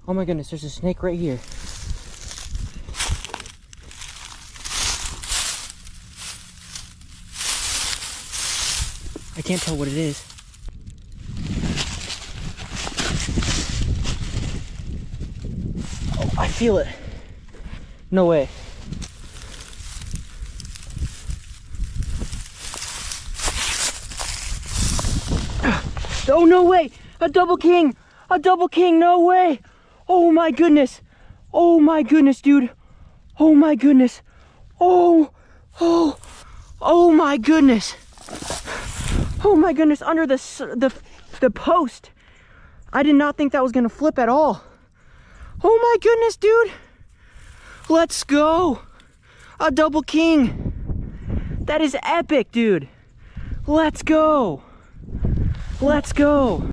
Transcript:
Oh my goodness, there's a snake right here. I can't tell what it is. Oh, I feel it. No way. Oh, no way! A double king! A double king, no way! Oh my goodness! Oh my goodness, dude! Oh my goodness! Oh my goodness! Oh my goodness, under the post! I did not think that was gonna flip at all. Oh my goodness, dude! Let's go! A double king! That is epic, dude! Let's go! Let's go!